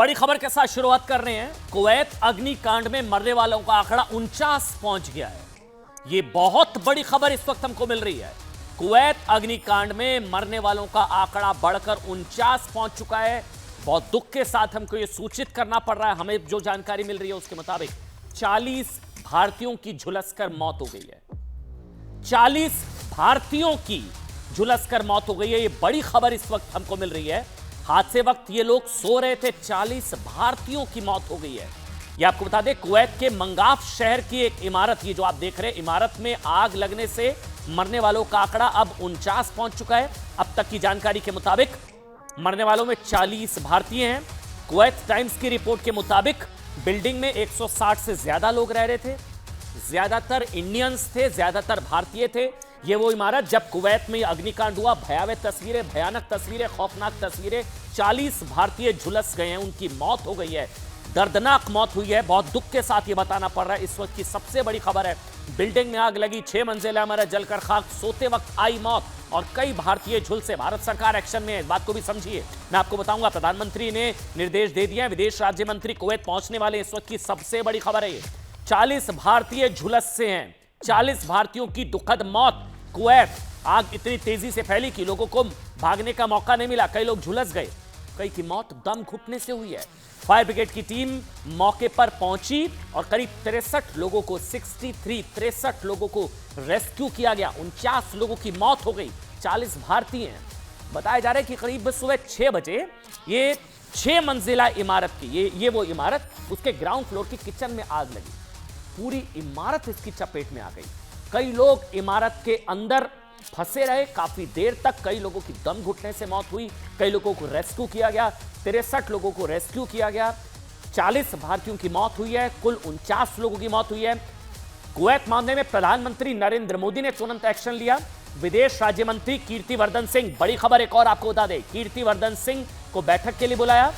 बड़ी खबर के साथ शुरुआत कर रहे हैं। कुवैत अग्निकांड में मरने वालों का आंकड़ा 49 पहुंच गया है। यह बहुत बड़ी खबर इस वक्त हमको मिल रही है। कुवैत अग्निकांड में मरने वालों का आंकड़ा बढ़कर 49 पहुंच चुका है। बहुत दुख के साथ हमको यह सूचित करना पड़ रहा है। हमें जो जानकारी मिल रही है उसके मुताबिक 40 भारतीयों की झुलसकर मौत हो गई है। 40 भारतीयों की झुलसकर मौत हो गई है। यह बड़ी खबर इस वक्त हमको मिल रही है। हादसे वक्त ये लोग सो रहे थे, 40 भारतीयों की मौत हो गई है। ये आपको बता दें, कुवैत के मंगाफ शहर की एक इमारत, ये जो आप देख रहे हैं, इमारत में आग लगने से मरने वालों का आंकड़ा अब 49 पहुंच चुका है। अब तक की जानकारी के मुताबिक मरने वालों में 40 भारतीय हैं। कुवैत टाइम्स की रिपोर्ट के मुताबिक बिल्डिंग में 160 से ज्यादा लोग रह रहे थे। ज्यादातर इंडियंस थे, ज्यादातर भारतीय थे। ये वो इमारत, जब कुवैत में अग्निकांड हुआ, भयावह तस्वीरें, भयानक तस्वीरें, खौफनाक तस्वीरें। 40 भारतीय झुलस गए हैं, उनकी मौत हो गई है, दर्दनाक मौत हुई है। बहुत दुख के साथ ये बताना पड़ रहा है। इस वक्त की सबसे बड़ी खबर है, बिल्डिंग में आग लगी, 6 मंजिला इमारत जलकर खाक, सोते वक्त आई मौत और कई भारतीय झुलसे। भारत सरकार एक्शन में है, इस बात को भी समझिए। मैं आपको बताऊंगा, प्रधानमंत्री ने निर्देश दे दिया है, विदेश राज्य मंत्री कुवैत पहुंचने वाले। इस वक्त की सबसे बड़ी खबर है, 40 भारतीय झुलस से हैं। 40 भारतीयों की दुखद मौत। कुवैत, आग इतनी तेजी से फैली कि लोगों को भागने का मौका नहीं मिला, कई लोग झुलस गए, कई की मौत दम घुटने से हुई है। फायर ब्रिगेड की टीम मौके पर पहुंची और करीब 63 लोगों को 63 लोगों को रेस्क्यू किया गया। 49 लोगों की मौत हो गई, 40 भारतीय हैं। बताया जा रहा है कि करीब सुबह 6 बजे ये 6 मंजिला इमारत की, ये वो इमारत, उसके ग्राउंड फ्लोर की किचन में आग लगी। पूरी इमारत इसकी चपेट में आ गई। कई लोग इमारत के अंदर फंसे रहे काफी देर तक। कई लोगों की दम घुटने से मौत हुई, कई लोगों को रेस्क्यू किया गया। 63 लोगों को रेस्क्यू किया गया। 40 भारतीयों की मौत हुई है, कुल 49 लोगों की मौत हुई है। कुवैत मामले में प्रधानमंत्री नरेंद्र मोदी ने तुरंत एक्शन लिया। विदेश राज्य मंत्री कीर्तिवर्धन सिंह, बड़ी खबर एक और आपको बता दें, कीर्तिवर्धन सिंह को बैठक के लिए बुलाया।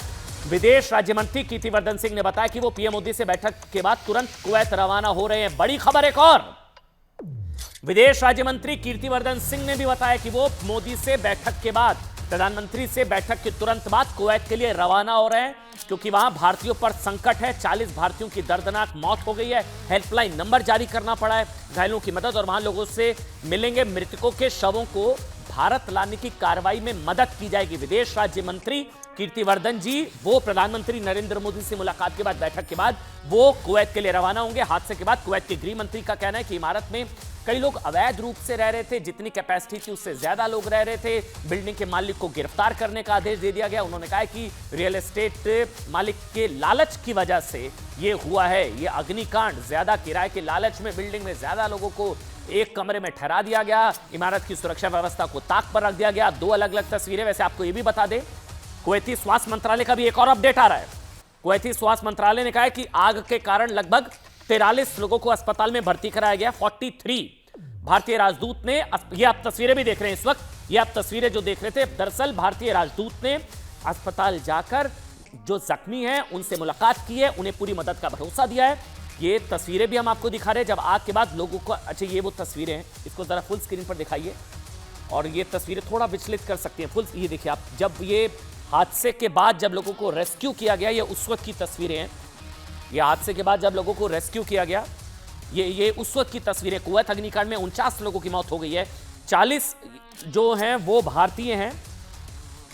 विदेश राज्य मंत्री कीर्तिवर्धन सिंह ने बताया कि वो पीएम मोदी से बैठक के बाद तुरंत कुवैत रवाना हो रहे हैं। बड़ी खबर एक और, विदेश राज्य मंत्री कीर्तिवर्धन सिंह ने भी बताया कि वो मोदी से बैठक के बाद, प्रधानमंत्री से बैठक के तुरंत बाद कुवैत के लिए रवाना हो रहे हैं, क्योंकि वहां भारतीयों पर संकट है। 40 भारतीयों की दर्दनाक मौत हो गई है। हेल्पलाइन नंबर जारी करना पड़ा है घायलों की मदद, और वहां लोगों से मिलेंगे। मृतकों के शवों को भारत लाने की कार्रवाई में मदद की जाएगी। विदेश राज्य मंत्री कीर्तिवर्धन जी, वो प्रधानमंत्री नरेंद्र मोदी से मुलाकात के बाद, बैठक के बाद वो कुवैत के लिए रवाना होंगे। हादसे के बाद कुवैत के गृह मंत्री का कहना है कि इमारत में कई लोग अवैध रूप से रह रहे थे, जितनी कैपेसिटी थी उससे ज्यादा लोग रह रहे थे। बिल्डिंग के मालिक को गिरफ्तार करने का आदेश दे दिया गया। उन्होंने कहा कि रियल एस्टेट मालिक के लालच की वजह से ये हुआ है, ये अग्निकांड। ज्यादा किराए के लालच में बिल्डिंग में ज्यादा लोगों को एक कमरे में ठहरा दिया गया। इमारत की सुरक्षा व्यवस्था को ताक पर रख दिया गया। 2 अलग अलग तस्वीरें। वैसे आपको ये भी बता दें, कुवैती स्वास्थ्य मंत्रालय का भी एक और अपडेट आ रहा है। कुवैती स्वास्थ्य मंत्रालय ने कहा है कि आग के कारण लगभग 43 लोगों को अस्पताल में भर्ती कराया गया। 43 भारतीय राजदूत ने, ये आप तस्वीरें भी देख रहे हैं इस वक्त, ये आप तस्वीरें जो देख रहे थे, दरअसल भारतीय राजदूत ने अस्पताल जाकर जो जख्मी हैं उनसे मुलाकात की है, उन्हें पूरी मदद का भरोसा दिया है। ये तस्वीरें भी हम आपको दिखा रहे हैं जब आग के बाद लोगों को, अच्छा ये वो तस्वीरें हैं, इसको जरा फुल स्क्रीन पर दिखाइए। और ये तस्वीरें थोड़ा विचलित कर सकती हैं फुल, ये देखिए आप, जब ये हादसे के बाद जब लोगों को रेस्क्यू किया गया, ये उस वक्त की तस्वीरें हैं। ये हादसे के बाद जब लोगों को रेस्क्यू किया गया, ये उस वक्त की तस्वीरें। कुवैत अग्निकांड में 49 लोगों की मौत हो गई है। 40 जो हैं वो भारतीय हैं।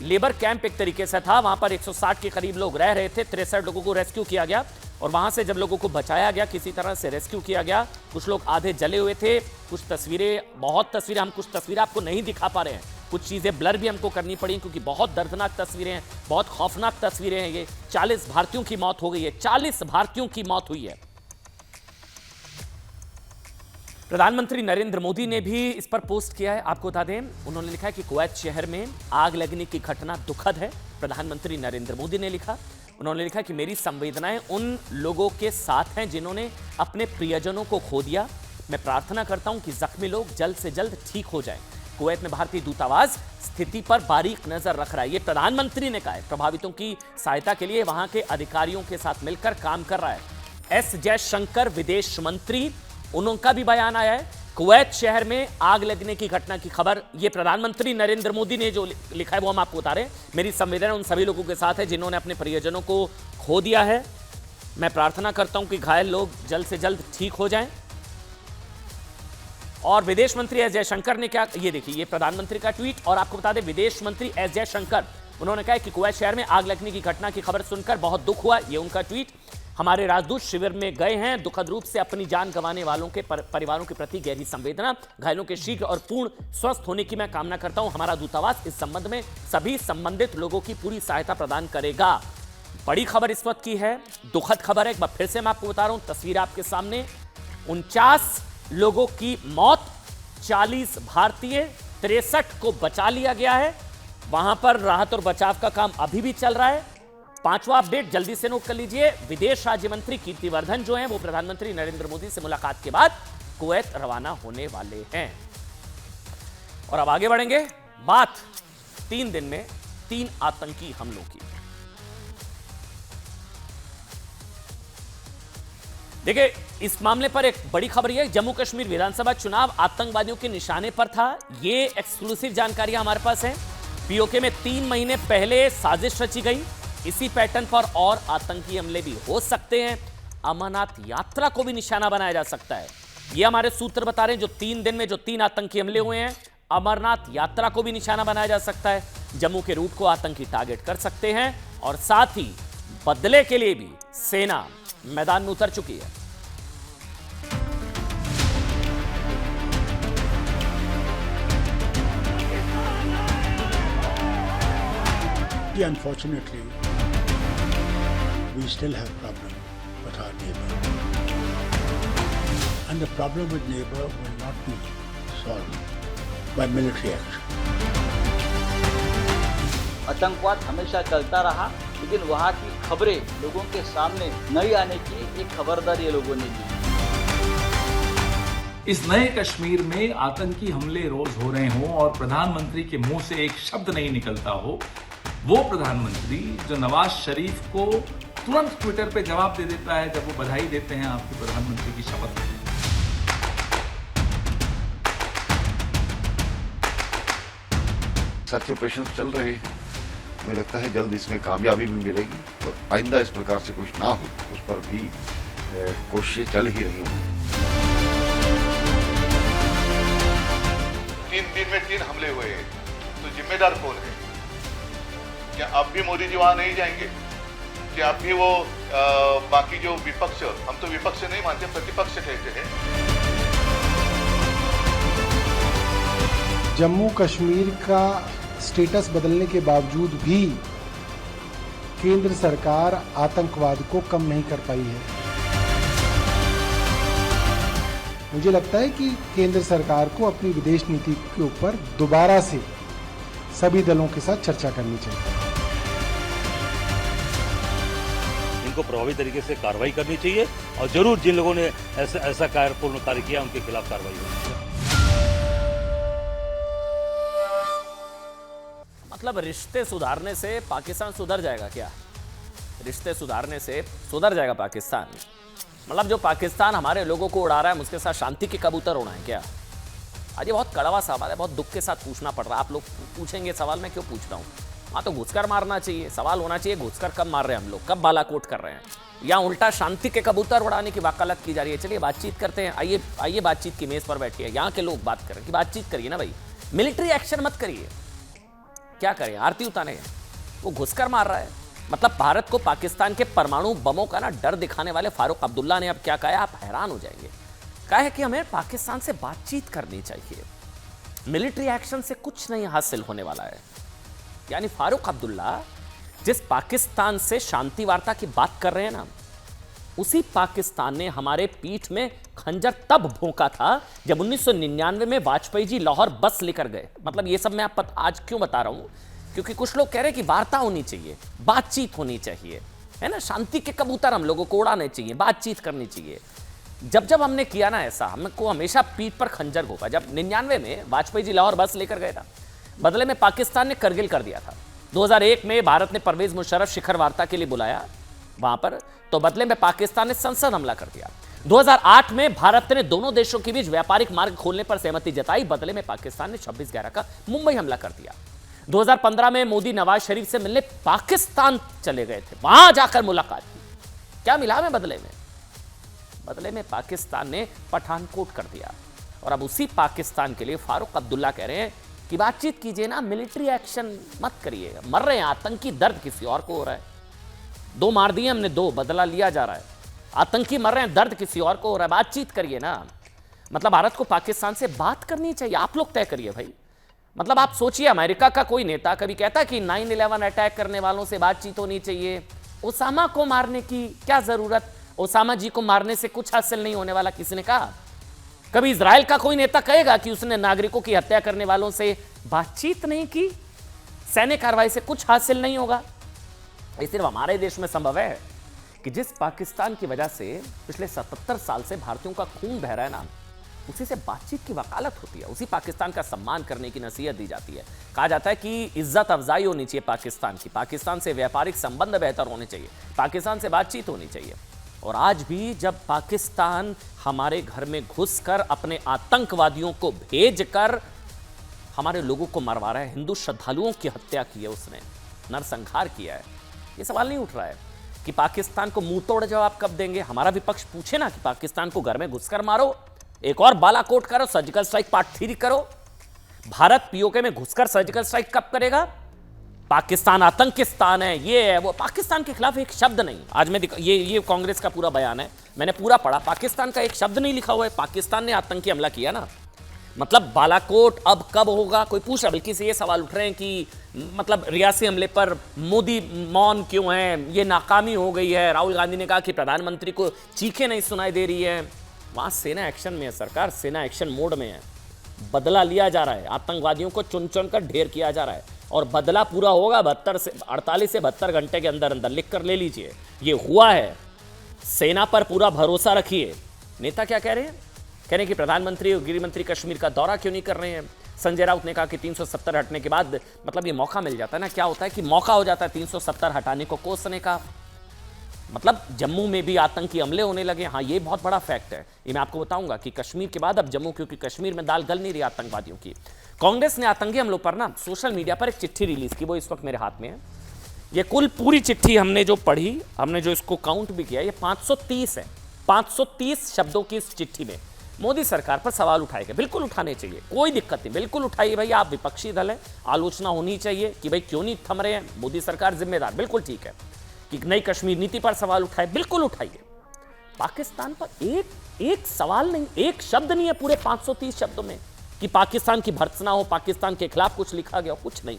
लेबर कैंप एक तरीके से था, वहां पर 160 के करीब लोग रह रहे थे। 63 लोगों को रेस्क्यू किया गया और वहां से जब लोगों को बचाया गया, किसी तरह से रेस्क्यू किया गया। कुछ लोग आधे जले हुए थे, कुछ तस्वीरें, बहुत तस्वीरें, हम कुछ तस्वीरें आपको नहीं दिखा पा रहे हैं, कुछ चीजें ब्लर भी हमको करनी पड़ी क्योंकि बहुत दर्दनाक तस्वीरें हैं, बहुत खौफनाक तस्वीरें हैं ये। 40 भारतीयों की मौत हो गई है, 40 भारतीयों की मौत हुई है। प्रधानमंत्री नरेंद्र मोदी ने भी इस पर पोस्ट किया है, आपको बता दें। उन्होंने लिखा है कि कुवैत शहर में आग लगने की घटना दुखद है। प्रधानमंत्री नरेंद्र मोदी ने लिखा, उन्होंने लिखा कि मेरी संवेदनाएं उन लोगों के साथ हैं जिन्होंने अपने प्रियजनों को खो दिया। मैं प्रार्थना करता हूं कि जख्मी लोग जल्द से जल्द ठीक हो जाएं। कुवैत में भारतीय दूतावास स्थिति पर बारीक नजर रख रहा है, ये प्रधानमंत्री ने कहा है। प्रभावितों की सहायता के लिए वहां के अधिकारियों के साथ मिलकर काम कर रहा है। एस जयशंकर विदेश मंत्री, उनका भी बयान आया है। कुवैत शहर में आग लगने की घटना की खबर, ये प्रधानमंत्री नरेंद्र मोदी ने जो लिखा है वो हम आपको बता रहे हैं। मेरी संवेदना उन सभी लोगों के साथ है जिन्होंने अपने परिजनों को खो दिया है। मैं प्रार्थना करता हूं कि घायल लोग जल्द से जल्द ठीक हो जाएं। और विदेश मंत्री एस जयशंकर ने क्या, ये देखिए ये प्रधानमंत्री का ट्वीट। और आपको बता दें विदेश मंत्री एस जयशंकर, उन्होंने कहा कि कुवैत शहर में आग लगने की घटना की खबर सुनकर बहुत दुख हुआ। ये उनका ट्वीट। हमारे राजदूत शिविर में गए हैं, दुखद रूप से अपनी जान गंवाने वालों के परिवारों के प्रति गहरी संवेदना, घायलों के शीघ्र और पूर्ण स्वस्थ होने की मैं कामना करता हूं। हमारा दूतावास इस संबंध में सभी संबंधित लोगों की पूरी सहायता प्रदान करेगा। बड़ी खबर इस वक्त की है, दुखद खबर है। एक बार फिर से मैं आपको बता रहा हूं, तस्वीर आपके सामने। 49 लोगों की मौत, 40 भारतीय, 63 को बचा लिया गया है। वहां पर राहत और बचाव का काम अभी भी चल रहा है। 5वां अपडेट जल्दी से नोट कर लीजिए। विदेश राज्य मंत्री कीर्तिवर्धन जो हैं वो प्रधानमंत्री नरेंद्र मोदी से मुलाकात के बाद कुवैत रवाना होने वाले हैं। और अब आगे बढ़ेंगे। बात 3 दिन में 3 आतंकी हमलों की। देखिए इस मामले पर एक बड़ी खबर यह है, जम्मू कश्मीर विधानसभा चुनाव आतंकवादियों के निशाने पर था। ये एक्सक्लूसिव जानकारियां हमारे पास हैं। पीओके में 3 महीने पहले साजिश रची गई। इसी पैटर्न पर और आतंकी हमले भी हो सकते हैं। अमरनाथ यात्रा को भी निशाना बनाया जा सकता है। ये हमारे सूत्र बता रहे हैं। जो 3 दिन में जो 3 आतंकी हमले हुए हैं, अमरनाथ यात्रा को भी निशाना बनाया जा सकता है। जम्मू के रूट को आतंकी टारगेट कर सकते हैं। और साथ ही बदले के लिए भी सेना मैदान में उतर चुकी है। Unfortunately, we still have problem with our neighbor, and the problem with neighbor will not be solved by military action. आतंकवाद हमेशा चलता रहा, लेकिन वहाँ की खबरें लोगों के सामने नहीं आने की एक खबरदारी ये लोगों ने दी। इस नए कश्मीर में आतंकी हमले रोज हो रहे हों और प्रधानमंत्री के मुंह से एक शब्द नहीं निकलता हो, वो प्रधानमंत्री जो नवाज शरीफ को तुरंत ट्विटर पे जवाब दे देता है जब वो बधाई देते हैं आपके प्रधानमंत्री की शपथ में। सर्च ऑपरेशन चल रहे हैं। मुझे लगता है जल्द इसमें कामयाबी भी मिलेगी और आइंदा इस प्रकार से कुछ ना हो उस पर भी कोशिशें चल ही रही हैं। 3 दिन में 3 हमले हुए हैं, तो जिम्मेदार कौन है? क्या अब भी मोदी जी वहां नहीं जाएंगे? क्या अब भी वो बाकी जो विपक्ष, हम तो विपक्ष नहीं मानते, प्रतिपक्ष कहते हैं। जम्मू कश्मीर का स्टेटस बदलने के बावजूद भी केंद्र सरकार आतंकवाद को कम नहीं कर पाई है। मुझे लगता है कि केंद्र सरकार को अपनी विदेश नीति के ऊपर दोबारा से सभी दलों के साथ चर्चा करनी चाहिए। इनको प्रभावी तरीके से कार्रवाई करनी चाहिए और जरूर जिन लोगों ने ऐसा कार्यपूर्ण कार्य किया उनके खिलाफ कार्रवाई होनी चाहिए। मतलब रिश्ते सुधारने से पाकिस्तान सुधर जाएगा क्या? रिश्ते सुधारने से सुधर जाएगा पाकिस्तान? मतलब जो पाकिस्तान हमारे लोगों को उड़ा रहा है उसके साथ शांति के कबूतर उड़ाएं क्या? आज ये बहुत कड़वा सवाल है, बहुत दुख के साथ पूछना पड़ रहा है। आप लोग पूछेंगे सवाल, मैं क्यों पूछ रहा हूँ? हाँ तो घुसकर मारना चाहिए। सवाल होना चाहिए घुसकर कब मार रहे हैं हम लोग, कब बालाकोट कर रहे हैं, या उल्टा शांति के कबूतर उड़ाने की वकालत की जा रही है। चलिए बातचीत करते हैं। आइए बातचीत की मेज पर बैठिए। यहाँ के लोग बात करें कि बातचीत करिए ना भाई, मिलिट्री एक्शन मत करिए। क्या करें, आरती उतारे? वो घुसकर मार रहा है। मतलब भारत को पाकिस्तान के परमाणु बमों का ना डर दिखाने वाले फारूक अब्दुल्ला ने अब क्या कहा है, आप हैरान हो जाएंगे। कहा है कि हमें पाकिस्तान से बातचीत करनी चाहिए, मिलिट्री एक्शन से कुछ नहीं हासिल होने वाला है। यानी फारूक अब्दुल्ला जिस पाकिस्तान से शांति वार्ता की बात कर रहे हैं ना, उसी पाकिस्तान ने हमारे पीठ में खंजर तब भोंका था जब 1999 में वाजपेयी जी लाहौर बस लेकर गए। मतलब ये सब मैं आप आज क्यों बता रहा हूं, क्योंकि कुछ लोग कह रहे हैं कि वार्ता होनी चाहिए, बातचीत होनी चाहिए, है ना, शांति के कबूतर हम लोगों को उड़ाने चाहिए, बातचीत करनी चाहिए। जब हमने किया ना ऐसा, हमको हमेशा पीठ पर खंजर घोंपा। जब 99 में वाजपेयी जी लाहौर बस लेकर गए था, बदले में पाकिस्तान ने करगिल कर दिया था। 2001 में भारत ने परवेज मुशर्रफ शिखर वार्ता के लिए बुलाया वहां पर, तो बदले में पाकिस्तान ने संसद हमला कर दिया। 2008 में भारत ने दोनों देशों के बीच व्यापारिक मार्ग खोलने पर सहमति जताई, बदले में पाकिस्तान ने 26/11 का मुंबई हमला कर दिया। 2015 में मोदी नवाज शरीफ से मिलने पाकिस्तान चले गए थे, वहां जाकर मुलाकात की। क्या मिला हमें बदले में? बदले में पाकिस्तान ने पठानकोट कर दिया। और अब उसी पाकिस्तान के लिए फारूक अब्दुल्ला कह रहे हैं कि बातचीत कीजिए ना, मिलिट्री एक्शन मत करिए। मर रहे हैं आतंकी, दर्द किसी और को हो रहा है। 2 मार दिए हमने, 2 बदला लिया जा रहा है। आतंकी मर रहे हैं, दर्द किसी और को हो रहा है। बातचीत करिए ना। मतलब भारत को पाकिस्तान से बात करनी चाहिए, आप लोग तय करिए भाई। मतलब आप सोचिए, अमेरिका का कोई नेता कभी कहता कि 9/11 अटैक करने वालों से बातचीत होनी चाहिए? ओसामा को मारने की क्या जरूरत? ओसामा जी को मारने से कुछ हासिल नहीं होने वाला, किसी ने कहा? कभी इजराइल का कोई नेता कहेगा कि उसने नागरिकों की हत्या करने वालों से बातचीत नहीं की, सैन्य कार्रवाई से कुछ हासिल नहीं होगा? ये सिर्फ हमारे देश में संभव है कि जिस पाकिस्तान की वजह से पिछले 77 साल से भारतीयों का खून बह रहा है ना, उसी से बातचीत की वकालत होती है, उसी पाकिस्तान का सम्मान करने की नसीहत दी जाती है। कहा जाता है कि इज्जत अफजाई होनी चाहिए पाकिस्तान की, पाकिस्तान से व्यापारिक संबंध बेहतर होने चाहिए, पाकिस्तान से बातचीत होनी चाहिए। और आज भी जब पाकिस्तान हमारे घर में घुसकर अपने आतंकवादियों को भेजकर हमारे लोगों को मरवा रहा है, हिंदू श्रद्धालुओं की हत्या की है उसने, नरसंहार किया है, ये सवाल नहीं उठ रहा है कि पाकिस्तान को मुंह तोड़ जवाब कब देंगे? हमारा विपक्ष पूछे ना कि पाकिस्तान को घर में घुसकर मारो, एक और बालाकोट करो, सर्जिकल स्ट्राइक पार्ट 3 करो। भारत पीओके में घुसकर सर्जिकल स्ट्राइक कब करेगा? पाकिस्तान आतंकिस्तान है, ये है वो। पाकिस्तान के खिलाफ एक शब्द नहीं। आज मैं ये कांग्रेस का पूरा बयान है, मैंने पूरा पढ़ा, पाकिस्तान का एक शब्द नहीं लिखा हुआ है। पाकिस्तान ने आतंकी हमला किया ना, मतलब बालाकोट अब कब होगा कोई पूछ रहा, बल्कि से ये सवाल उठ रहे हैं कि मतलब रियासी हमले पर मोदी मौन क्यों है, ये नाकामी हो गई है। राहुल गांधी ने कहा कि प्रधानमंत्री को चीखें नहीं सुनाई दे रही है। वहां सेना एक्शन में है, सरकार सेना एक्शन मोड में है, बदला लिया जा रहा है, आतंकवादियों को चुन चुन कर ढेर किया जा रहा है, और बदला पूरा होगा 48 से 72 घंटे के अंदर अंदर। लिख कर ले लीजिए, ये हुआ है। सेना पर पूरा भरोसा रखिए। नेता क्या कह रहे हैं? कह रहे हैं कि प्रधानमंत्री और गृहमंत्री कश्मीर का दौरा क्यों नहीं कर रहे हैं? संजय राउत ने कहा कि 370 हटने के बाद मतलब ये मौका मिल जाता है ना, क्या होता है कि मौका हो जाता है 370 हटाने को कोसने का। मतलब जम्मू में भी आतंकी हमले होने लगे। हाँ, ये बहुत बड़ा फैक्ट है, ये मैं आपको बताऊंगा कि कश्मीर के बाद अब जम्मू, क्योंकि कश्मीर में दाल गल नहीं रही आतंकवादियों की। कांग्रेस ने आतंकी हमलों पर ना सोशल मीडिया पर एक चिट्ठी रिलीज की, वो इस वक्त मेरे हाथ में है। ये कुल पूरी चिट्ठी हमने जो पढ़ी, हमने जो इसको काउंट भी किया, ये 530 है। 530 शब्दों की इस चिट्ठी में मोदी सरकार पर सवाल उठाए गए। बिल्कुल उठाने चाहिए, कोई दिक्कत नहीं, बिल्कुल उठाइए भाई। आप विपक्षी दल हैं, आलोचना होनी चाहिए कि भाई क्यों नहीं थम रहे हैं, मोदी सरकार जिम्मेदार, बिल्कुल ठीक है। कि नई कश्मीर नीति पर सवाल उठाए, बिल्कुल उठाइए। पाकिस्तान पर एक सवाल नहीं, एक शब्द नहीं है पूरे 530 शब्दों में कि पाकिस्तान की भर्त्सना हो, पाकिस्तान के खिलाफ कुछ लिखा गया हो, कुछ नहीं।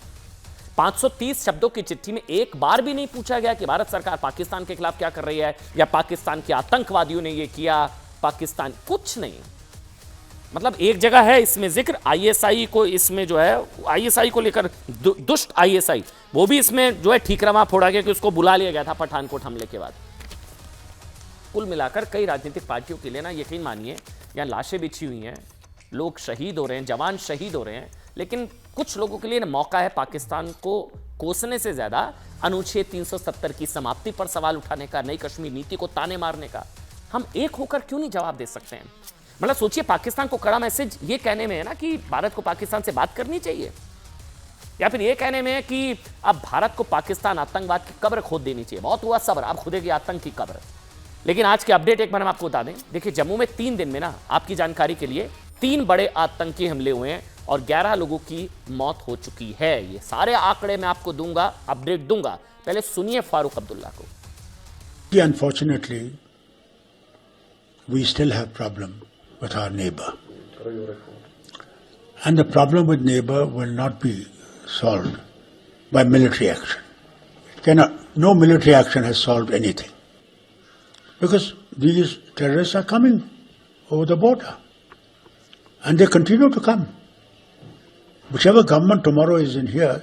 530 शब्दों की चिट्ठी में एक बार भी नहीं पूछा गया कि भारत सरकार पाकिस्तान के खिलाफ क्या कर रही है, या पाकिस्तान के आतंकवादियों ने ये किया, पाकिस्तान, कुछ नहीं। मतलब एक जगह है इसमें जिक्र आईएसआई को, इसमें जो है आईएसआई को लेकर दुष्ट आईएसआई, वो भी इसमें जो है ठीकरामा फोड़ा गया कि उसको बुला लिया गया था पठानकोट हमले के बाद। कुल मिलाकर कई राजनीतिक पार्टियों के लिए ना, यकीन मानिए, यहाँ लाशें बिछी हुई हैं, लोग शहीद हो रहे हैं, जवान शहीद हो रहे हैं, लेकिन कुछ लोगों के लिए मौका है पाकिस्तान को कोसने से ज्यादा अनुच्छेद 370 की समाप्ति पर सवाल उठाने का, नई कश्मीर नीति को ताने मारने का। हम एक होकर क्यों नहीं जवाब दे सकते हैं? मतलब सोचिए, पाकिस्तान को कड़ा मैसेज ये कहने में है ना कि भारत को पाकिस्तान से बात करनी चाहिए, या फिर ये कहने में है कि अब भारत को पाकिस्तान आतंकवाद की कब्र खोद देनी चाहिए। बहुत हुआ सब्र, अब खुदेगी आतंक की कब्र। लेकिन आज के अपडेट एक बार हम आपको बता दें। देखिए, जम्मू में 3 दिन में ना, आपकी जानकारी के लिए 3 बड़े आतंकी हमले हुए हैं और 11 लोगों की मौत हो चुकी है। ये सारे आंकड़े मैं आपको दूंगा, अपडेट दूंगा। पहले सुनिए फारूक अब्दुल्ला को। Unfortunately, we still have problem with our neighbor. And the problem with neighbor will not be solved by military action. It cannot, no military action has solved anything. Because these terrorists are coming over the border. And they continue to come. Whichever government tomorrow is in here,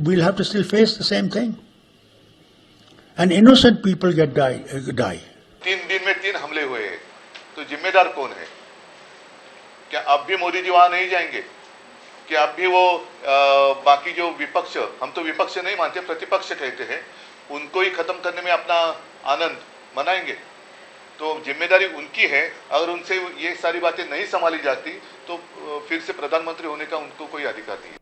we'll have to still face the same thing. And innocent people die. 3 दिन में 3 हमले हुए हैं, तो जिम्मेदार कौन है? क्या अब भी मोदी जी वहां नहीं जाएंगे? क्या अब भी वो बाकी जो विपक्ष, हम तो विपक्ष नहीं मानते, प्रतिपक्ष कहते हैं, उनको ही खत्म करने में अपना आनंद मनाएंगे? तो जिम्मेदारी उनकी है। अगर उनसे ये सारी बातें नहीं संभाली जाती तो फिर से प्रधानमंत्री होने का उनको कोई अधिकार नहीं है।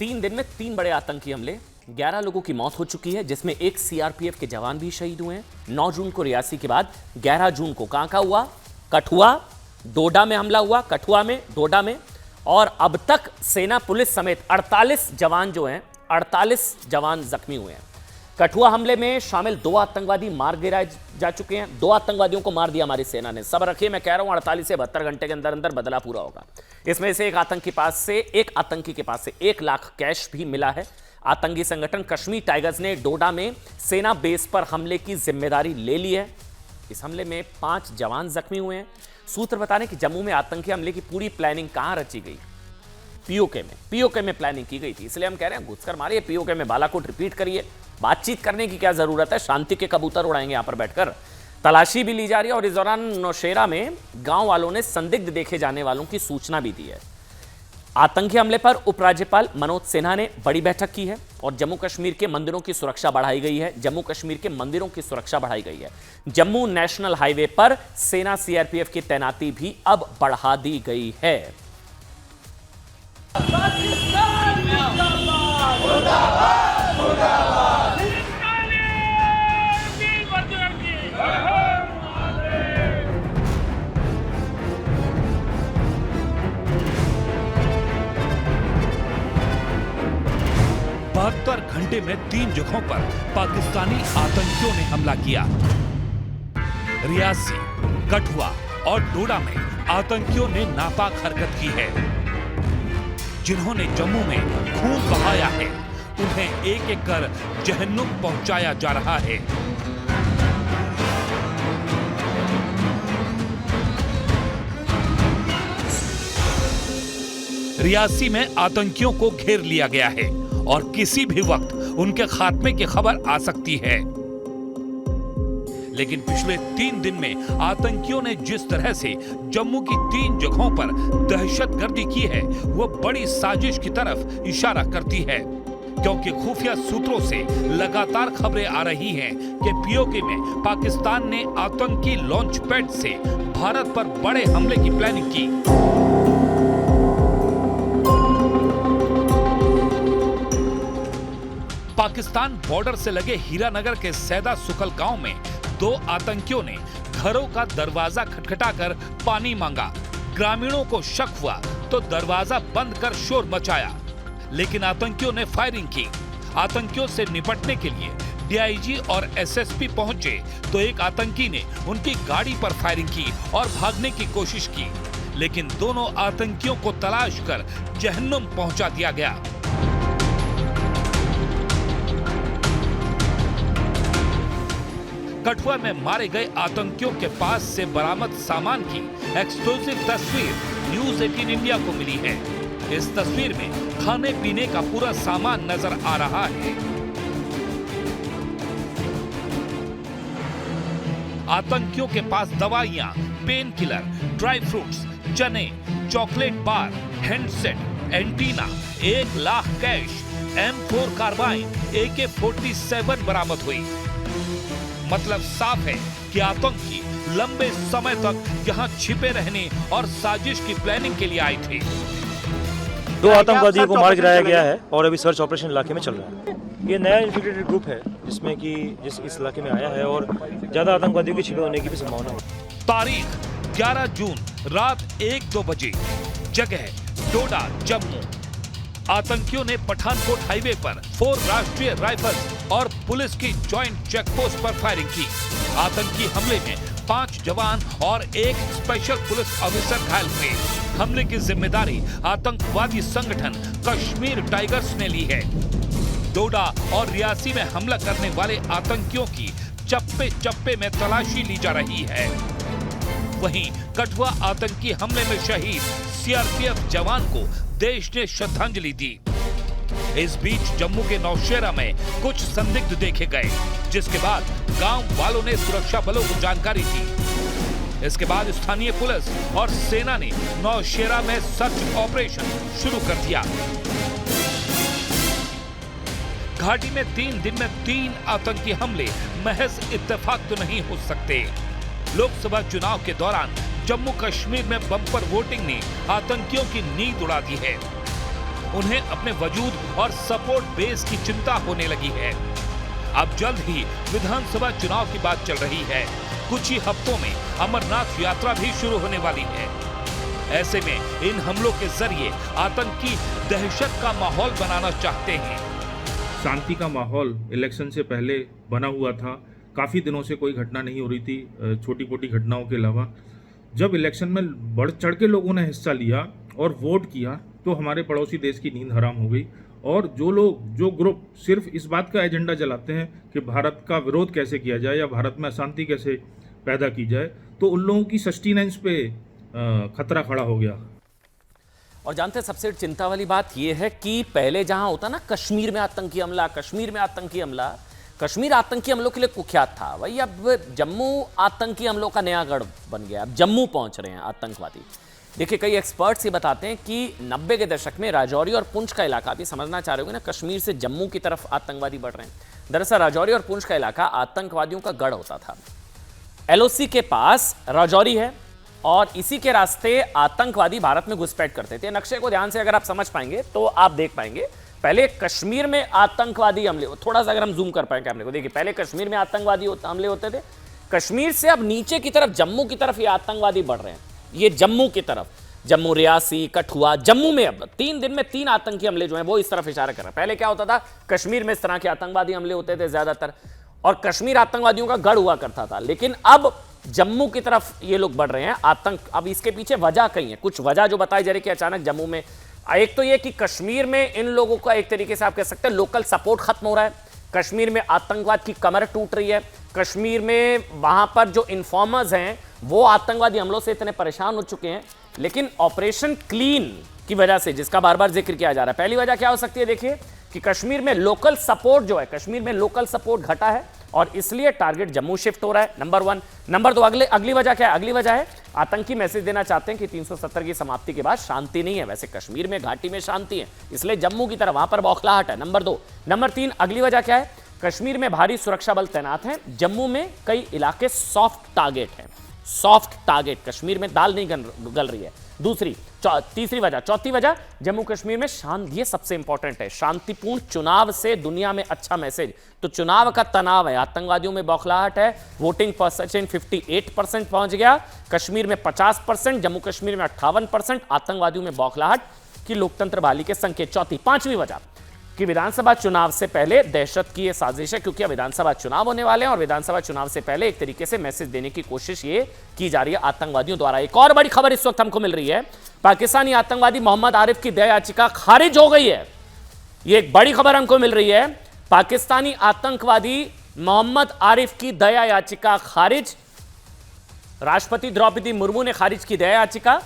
3 दिन में 3 बड़े आतंकी हमले, 11 लोगों की मौत हो चुकी है, जिसमें एक सीआरपीएफ के जवान भी शहीद हुए हैं। 9 जून को रियासी के बाद 11 जून को कहां हुआ? कठुआ, डोडा में हमला हुआ, कठुआ में, डोडा में, और अब तक सेना पुलिस समेत 48 जवान जो हैं, 48 जवान जख्मी हुए हैं। कठुआ हमले में शामिल 2 आतंकवादी मार गिराए जा चुके हैं। 2 आतंकवादियों को मार दिया हमारी सेना ने। सब रखिए, मैं कह रहा हूं 48 से 72 घंटे के अंदर अंदर बदला पूरा होगा। इसमें से एक आतंकी के पास से 1 लाख कैश भी मिला है। आतंकी संगठन कश्मीर टाइगर्स ने डोडा में सेना बेस पर हमले की जिम्मेदारी ले ली है। इस हमले में 5 जवान जख्मी हुए हैं। सूत्र बता रहे हैं कि जम्मू में आतंकी हमले की पूरी प्लानिंग कहां रची गई? पीओके में प्लानिंग की गई थी। इसलिए हम कह रहे हैं घुसकर मारिए, पीओके में बालाकोट रिपीट करिए। बातचीत करने की क्या जरूरत है? शांति के कबूतर उड़ाएंगे यहां पर बैठकर। तलाशी भी ली जा रही है और इस दौरान नौशेरा में गांव वालों ने संदिग्ध देखे जाने वालों की सूचना भी दी है। आतंकी हमले पर उपराज्यपाल मनोज सिन्हा ने बड़ी बैठक की है और जम्मू कश्मीर के मंदिरों की सुरक्षा बढ़ाई गई है। जम्मू नेशनल हाईवे पर सेना सीआरपीएफ की तैनाती भी अब बढ़ा दी गई है। बहत्तर घंटे में 3 जगहों पर पाकिस्तानी आतंकियों ने हमला किया। रियासी, कठुआ और डोडा में आतंकियों ने नापाक हरकत की है। जिन्होंने जम्मू में खून बहाया है, उन्हें एक एक कर जहन्नुम पहुंचाया जा रहा है। रियासी में आतंकियों को घेर लिया गया है और किसी भी वक्त उनके खात्मे की खबर आ सकती है। लेकिन पिछले 3 दिन में आतंकियों ने जिस तरह से जम्मू की 3 जगहों पर दहशतगर्दी की है, वो बड़ी साजिश की तरफ इशारा करती है, क्योंकि खुफिया सूत्रों से लगातार खबरें आ रही हैं कि पीओके में पाकिस्तान ने आतंकी लॉन्च पैड से भारत पर बड़े हमले की प्लानिंग की। पाकिस्तान बॉर्डर से लगे हीरानगर के सैदा सुकल गांव में 2 आतंकियों ने घरों का दरवाजा खटखटाकर पानी मांगा। ग्रामीणों को शक हुआ तो दरवाजा बंद कर शोर मचाया, लेकिन आतंकियों ने फायरिंग की। आतंकियों से निपटने के लिए डीआईजी और एसएसपी पहुंचे तो एक आतंकी ने उनकी गाड़ी पर फायरिंग की और भागने की कोशिश की, लेकिन दोनों आतंकियों को तलाश कर जहन्नुम पहुंचा दिया गया। कठुआ में मारे गए आतंकियों के पास से बरामद सामान की एक्सक्लूसिव तस्वीर न्यूज़ 18 इंडिया को मिली है। इस तस्वीर में खाने पीने का पूरा सामान नजर आ रहा है। आतंकियों के पास दवाइयां, पेन किलर, ड्राई फ्रूट्स, चने, chocolate bar, handset, antenna, 1 lakh cash, M4 carbine, AK-47 बरामद हुई। मतलब साफ है कि आतंकी लंबे समय तक यहां छिपे रहने और साजिश की प्लानिंग के लिए आए थे। 2 आतंकवादियों को मार गिराया गया है और अभी सर्च ऑपरेशन इलाके में चल रहा है। ये नया इन्फिल्ट्रेटेड ग्रुप है जिसमें कि इस इलाके में आया है और ज्यादा आतंकवादियों के छिपे होने की भी संभावना है। तारीख 11 जून रात 1-2 बजे, जगह डोडा, जम्मू। आतंकियों ने पठानकोट हाईवे पर 4 राष्ट्रीय राइफल्स और पुलिस की ज्वाइंट चेकपोस्ट पर फायरिंग की। आतंकी हमले में 5 जवान और 1 स्पेशल पुलिस ऑफिसर घायल हुए। हमले की जिम्मेदारी आतंकवादी संगठन कश्मीर टाइगर्स ने ली है। डोडा और रियासी में हमला करने वाले आतंकियों की चप्पे चप्पे में तलाशी ली जा रही है। वहीं कठुआ आतंकी हमले में शहीद सीआरपीएफ जवान को देश ने श्रद्धांजलि दी। इस बीच जम्मू के नौशेरा में कुछ संदिग्ध देखे गए, जिसके बाद गांव वालों ने सुरक्षा बलों को जानकारी दी। इसके बाद स्थानीय पुलिस और सेना ने नौशेरा में सर्च ऑपरेशन शुरू कर दिया। घाटी में 3 दिन में 3 आतंकी हमले महज इत्तेफाक तो नहीं हो सकते। लोकसभा चुनाव के दौरान जम्मू कश्मीर में बम्पर वोटिंग ने आतंकियों की नींद उड़ा दी है। उन्हें अपने वजूद और सपोर्ट बेस की चिंता होने लगी है। अब जल्द ही विधानसभा चुनाव की बात चल रही है। कुछ ही हफ्तों में अमरनाथ यात्रा भी शुरू होने वाली है। ऐसे में इन हमलों के जरिए आतंकी दहशत का माहौल बनाना चाहते हैं। शांति का माहौल इलेक्शन से पहले बना हुआ था। काफ़ी दिनों से कोई घटना नहीं हो रही थी, छोटी मोटी घटनाओं के अलावा। जब इलेक्शन में बढ़ चढ़ के लोगों ने हिस्सा लिया और वोट किया तो हमारे पड़ोसी देश की नींद हराम हो गई। और जो ग्रुप सिर्फ इस बात का एजेंडा चलाते हैं कि भारत का विरोध कैसे किया जाए या भारत में अशांति कैसे पैदा की जाए, तो उन लोगों की सस्टेनेंस पे खतरा खड़ा हो गया। और जानते हैं सबसे चिंता वाली बात यह है कि पहले जहां होता ना कश्मीर में आतंकी हमला, कश्मीर में आतंकी हमला, कश्मीर आतंकी हमलों के लिए कुख्यात था। वही अब जम्मू आतंकी हमलों का नया गढ़ बन गया। अब जम्मू पहुंच रहे हैं आतंकवादी। देखिए, कई एक्सपर्ट्स ये बताते हैं कि 90 के दशक में राजौरी और पुंछ का इलाका, भी समझना चाह रहे होगे ना, कश्मीर से जम्मू की तरफ आतंकवादी बढ़ रहे हैं। दरअसल राजौरी और पुंछ का इलाका आतंकवादियों का गढ़ होता था। LOC के पास राजौरी है और इसी के रास्ते आतंकवादी भारत में घुसपैठ करते थे। नक्शे को ध्यान से अगर आप समझ पाएंगे तो आप देख पाएंगे पहले कश्मीर में आतंकवादी हमले, थोड़ा सा अगर हम जूम कर पाए कैमरे को, देखिए पहले कश्मीर में आतंकवादी हमले होते थे। कश्मीर से अब नीचे की तरफ जम्मू की तरफ ये आतंकवादी बढ़ रहे हैं। ये जम्मू की तरफ, जम्मू, रियासी, कठुआ, जम्मू में अब 3 दिन में 3 आतंकी हमले जो हैं वो इस तरफ इशारा कर रहे हैं। पहले क्या होता था, कश्मीर में इस तरह के आतंकवादी हमले होते थे ज्यादातर और कश्मीर आतंकवादियों का गढ़ हुआ करता था। लेकिन अब जम्मू की तरफ ये लोग बढ़ रहे हैं आतंक। अब इसके पीछे वजह कई है, कुछ वजह जो बताई जा रही है कि अचानक जम्मू में, एक तो ये कि कश्मीर में इन लोगों का एक तरीके से आप कह सकते हैं लोकल सपोर्ट खत्म हो रहा है। कश्मीर में आतंकवाद की कमर टूट रही है। कश्मीर में वहां पर जो इन्फॉर्मर्स हैं वो आतंकवादी हमलों से इतने परेशान हो चुके हैं। लेकिन ऑपरेशन क्लीन की वजह से, जिसका बार बार जिक्र किया जा रहा है, पहली वजह क्या हो सकती है, देखिए कि कश्मीर में लोकल सपोर्ट जो है, कश्मीर में लोकल सपोर्ट घटा है और इसलिए टारगेट जम्मू शिफ्ट हो रहा है, नंबर 1। नंबर 2, अगली वजह क्या है? अगली वजह है आतंकी मैसेज देना चाहते हैं कि 370 की समाप्ति के बाद शांति नहीं है। वैसे कश्मीर में घाटी में शांति है, इसलिए जम्मू की तरफ वहां पर बौखलाहट है, नंबर 2। नंबर 3, अगली वजह क्या है? कश्मीर में भारी सुरक्षा बल तैनात हैं, जम्मू में कई इलाके सॉफ्ट टारगेट हैं। सॉफ्ट टारगेट, कश्मीर में दाल नहीं गल रही है। तीसरी वजह, चौथी वजह, जम्मू कश्मीर में शांति, ये सबसे इंपॉर्टेंट है, शांतिपूर्ण चुनाव से दुनिया में अच्छा मैसेज। तो चुनाव का तनाव है, आतंकवादियों में बौखलाहट है, वोटिंग परसेंटेज 58% पहुंच गया, कश्मीर में 50%, जम्मू कश्मीर में 58%, आतंकवादियों में बौखलाहट की लोकतंत्र बहाली के संकेत। पांचवी वजह कि विधानसभा चुनाव से पहले दहशत की यह साजिश है, क्योंकि अब विधानसभा चुनाव होने वाले हैं और विधानसभा चुनाव से पहले एक तरीके से मैसेज देने की कोशिश ये की जा रही है आतंकवादियों द्वारा। एक और बड़ी खबर इस वक्त हमको मिल रही है, पाकिस्तानी आतंकवादी मोहम्मद आरिफ की दया याचिका खारिज हो गई है। यह एक बड़ी खबर हमको मिल रही है, पाकिस्तानी आतंकवादी मोहम्मद आरिफ की दया याचिका खारिज। राष्ट्रपति द्रौपदी मुर्मू ने खारिज की दया याचिका।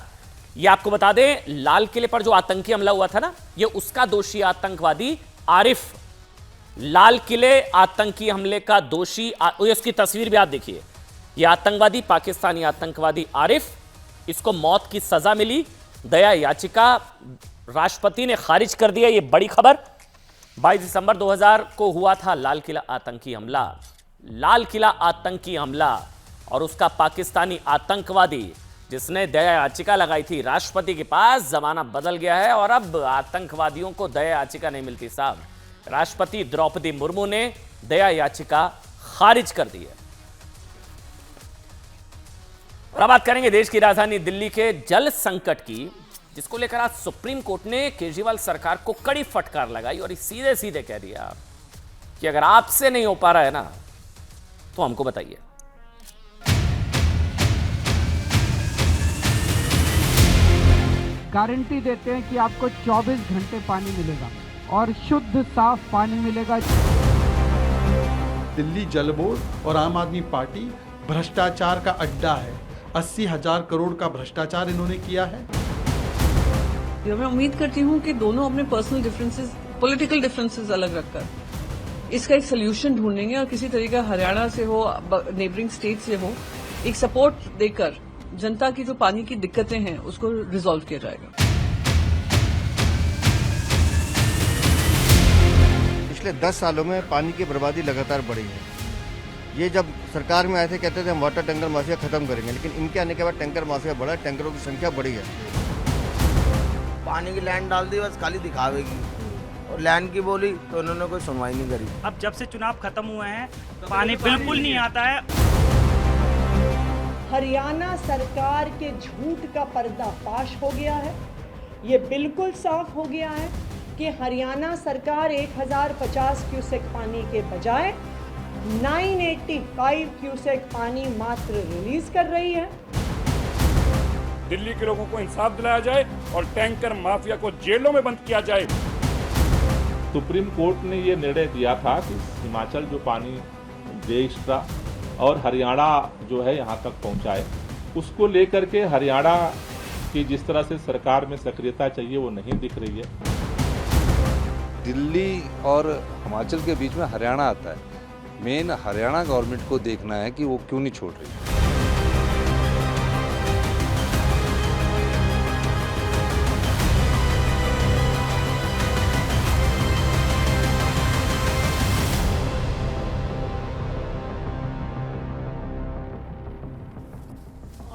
ये आपको बता दें, लाल किले पर जो आतंकी हमला हुआ था ना, ये उसका दोषी आतंकवादी आरिफ, लाल किले आतंकी हमले का दोषी, इसकी तस्वीर भी आप देखिए, ये आतंकवादी, पाकिस्तानी आतंकवादी आरिफ, इसको मौत की सजा मिली। दया याचिका राष्ट्रपति ने खारिज कर दिया। ये बड़ी खबर, 22 दिसंबर 2000 को हुआ था लाल किला आतंकी हमला। लाल किला आतंकी हमला और उसका पाकिस्तानी आतंकवादी जिसने दया याचिका लगाई थी राष्ट्रपति के पास, जमाना बदल गया है और अब आतंकवादियों को दया याचिका नहीं मिलती साहब। राष्ट्रपति द्रौपदी मुर्मू ने दया याचिका खारिज कर दी है। और अब बात करेंगे देश की राजधानी दिल्ली के जल संकट की, जिसको लेकर आज सुप्रीम कोर्ट ने केजरीवाल सरकार को कड़ी फटकार लगाई और सीधे सीधे कह दिया कि अगर आपसे नहीं हो पा रहा है ना तो हमको बताइए। गारंटी देते हैं कि आपको 24 घंटे पानी मिलेगा और शुद्ध साफ पानी मिलेगा। दिल्ली जल बोर्ड और आम आदमी पार्टी भ्रष्टाचार का अड्डा है। 80,000 करोड़ का भ्रष्टाचार इन्होंने किया है। मैं उम्मीद करती हूँ कि दोनों अपने पर्सनल डिफरेंसेस, पॉलिटिकल डिफरेंसेस अलग रखकर इसका एक सोल्यूशन ढूंढेंगे और किसी तरीके हरियाणा से हो, नेबरिंग स्टेट से हो, एक सपोर्ट देकर जनता की जो पानी की दिक्कतें हैं उसको रिजॉल्व किया जाएगा। पिछले 10 सालों में पानी की बर्बादी लगातार बढ़ी है। ये जब सरकार में आए थे कहते थे हम वाटर टैंकर माफिया खत्म करेंगे, लेकिन इनके आने के बाद टैंकर माफिया बढ़ा, टैंकरों की संख्या बढ़ी है। पानी की लाइन डाल दी, बस खाली दिखावेगी, और लाइन की बोली तो उन्होंने कोई सुनवाई नहीं करी। अब जब से चुनाव खत्म हुए हैं पानी बिल्कुल नहीं आता है। हरियाणा सरकार के झूठ का पर्दाफाश हो गया है। ये बिल्कुल साफ हो गया है कि हरियाणा सरकार 1050 क्यूसेक पानी के बजाय 985 क्यूसेक पानी मात्र रिलीज कर रही है। दिल्ली के लोगों को इंसाफ दिलाया जाए और टैंकर माफिया को जेलों में बंद किया जाए। सुप्रीम कोर्ट ने ये निर्णय दिया था कि हिमाचल जो पानी दे एक्स्ट्रा और हरियाणा जो है यहाँ तक पहुँचाए, उसको लेकर के हरियाणा की जिस तरह से सरकार में सक्रियता चाहिए वो नहीं दिख रही है। दिल्ली और हिमाचल के बीच में हरियाणा आता है, मेन हरियाणा गवर्नमेंट को देखना है कि वो क्यों नहीं छोड़ रही।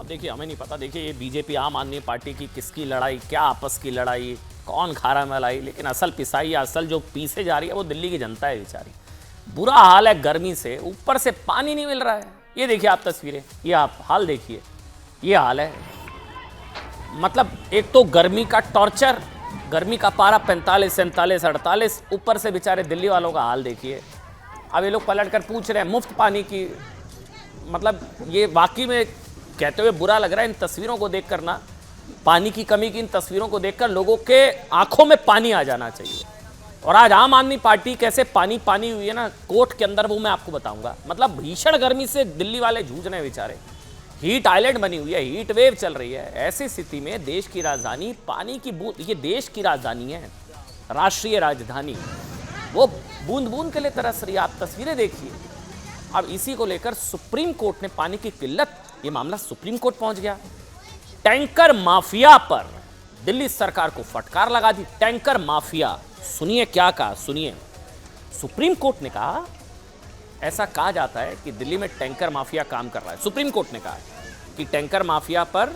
देखिए हमें नहीं पता, देखिए ये बीजेपी आम आदमी पार्टी की किसकी लड़ाई, क्या आपस की लड़ाई, कौन खा रहा मलाई, लेकिन असल पिसाई, असल जो पीसे जा रही है वो दिल्ली की जनता है बेचारी। बुरा हाल है गर्मी से, ऊपर से पानी नहीं मिल रहा है। ये देखिए आप तस्वीरें, ये आप हाल देखिए, ये हाल है। मतलब एक तो गर्मी का टॉर्चर, गर्मी का पारा 45, 47, 48, ऊपर से बेचारे दिल्ली वालों का हाल देखिए। अब ये लोग पलट कर पूछ रहे हैं मुफ्त पानी की, मतलब ये वाकई में कहते हुए बुरा लग रहा है इन तस्वीरों को देखकर ना, पानी की कमी की इन तस्वीरों को देखकर लोगों के आंखों में पानी आ जाना चाहिए। और आज आम आदमी पार्टी कैसे पानी पानी हुई है ना कोर्ट के अंदर, वो मैं आपको बताऊंगा। मतलब भीषण गर्मी से दिल्ली वाले जूझ रहे हैं बेचारे, हीट आइलैंड बनी हुई है, हीट वेव चल रही है। ऐसी स्थिति में देश की राजधानी पानी की बूंद, ये देश की राजधानी है, राष्ट्रीय राजधानी, वो बूंद बूंद के लिए तरस रही है। आप तस्वीरें देखिए। अब इसी को लेकर सुप्रीम कोर्ट ने पानी की किल्लत, ये मामला सुप्रीम कोर्ट पहुंच गया। टैंकर माफिया पर दिल्ली सरकार को फटकार लगा दी। टैंकर माफिया, सुनिए क्या कहा, सुनिए। सुप्रीम कोर्ट ने कहा, ऐसा कहा जाता है कि दिल्ली में टैंकर माफिया काम कर रहा है। सुप्रीम कोर्ट ने कहा कि टैंकर माफिया पर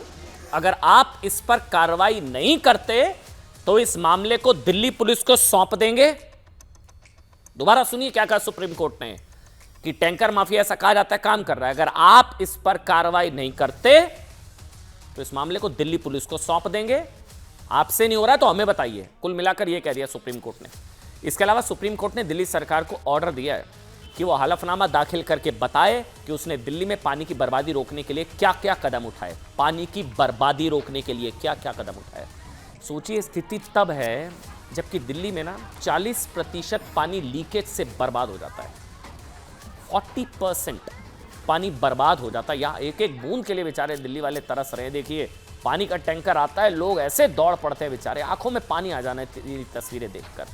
अगर आप इस पर कार्रवाई नहीं करते तो इस मामले को दिल्ली पुलिस को सौंप देंगे। दोबारा सुनिए क्या कहा सुप्रीम कोर्ट ने, कि टैंकर माफिया, ऐसा कहा जाता है, काम कर रहा है, अगर आप इस पर कार्रवाई नहीं करते तो इस मामले को दिल्ली पुलिस को सौंप देंगे। आपसे नहीं हो रहा है तो हमें बताइए। कुल मिलाकर यह कह दिया सुप्रीम कोर्ट ने। इसके अलावा सुप्रीम कोर्ट ने दिल्ली सरकार को ऑर्डर दिया है कि वो हलफनामा दाखिल करके बताए कि उसने दिल्ली में पानी की बर्बादी रोकने के लिए क्या क्या कदम उठाए। पानी की बर्बादी रोकने के लिए क्या क्या कदम उठाए। सोचिए, स्थिति तब है जबकि दिल्ली में ना 40% पानी लीकेज से बर्बाद हो जाता है। 40% पानी बर्बाद हो जाता है। यहाँ एक एक बूंद के लिए बेचारे दिल्ली वाले तरस रहे हैं। देखिए, पानी का टैंकर आता है, लोग ऐसे दौड़ पड़ते हैं बेचारे, आंखों में पानी आ जाना है तस्वीरें देखकर।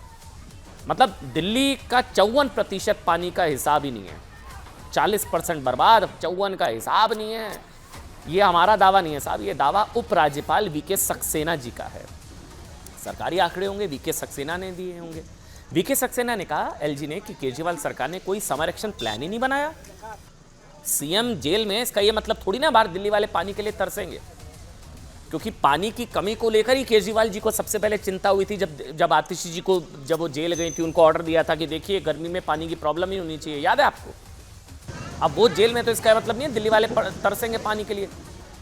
मतलब दिल्ली का 54% पानी का हिसाब ही नहीं है। 40% बर्बाद, 54 का हिसाब नहीं है। ये हमारा दावा नहीं है साहब, ये दावा उपराज्यपाल वीके सक्सेना जी का है। सरकारी आंकड़े होंगे, वीके सक्सेना ने दिए होंगे। वीके सक्सेना ने कहा एलजी ने कि केजरीवाल सरकार ने कोई समर एक्शन प्लान ही नहीं बनाया। सीएम जेल में, इसका ये मतलब थोड़ी ना बाहर दिल्ली वाले पानी के लिए तरसेंगे, क्योंकि पानी की कमी को लेकर ही केजरीवाल जी को सबसे पहले चिंता हुई थी। जब आतिशी जी को, जब वो जेल गई थी, उनको ऑर्डर दिया था कि देखिए गर्मी में पानी की प्रॉब्लम ही होनी चाहिए, याद है आपको। अब वो जेल में तो इसका मतलब नहीं है दिल्ली वाले तरसेंगे पानी के लिए।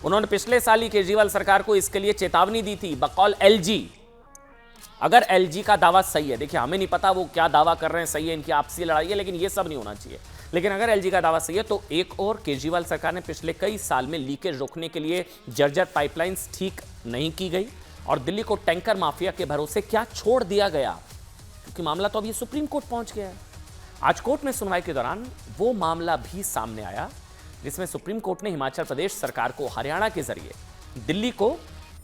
उन्होंने पिछले साल ही केजरीवाल सरकार को इसके लिए चेतावनी दी थी बकौल एलजी। अगर एलजी का दावा सही है, देखिए हमें नहीं पता वो क्या दावा कर रहे हैं, सही है, इनकी आपसी लड़ाई है, लेकिन ये सब नहीं होना चाहिए। लेकिन अगर एलजी का दावा सही है तो एक और केजरीवाल सरकार ने पिछले कई साल में लीकेज रोकने के लिए जर्जर पाइपलाइंस ठीक नहीं की गई और दिल्ली को टैंकर माफिया के भरोसे क्या छोड़ दिया गया, क्योंकि मामला तो अभी सुप्रीम कोर्ट पहुंच गया है। आज कोर्ट में सुनवाई के दौरान वो मामला भी सामने आया जिसमें सुप्रीम कोर्ट ने हिमाचल प्रदेश सरकार को हरियाणा के जरिए दिल्ली को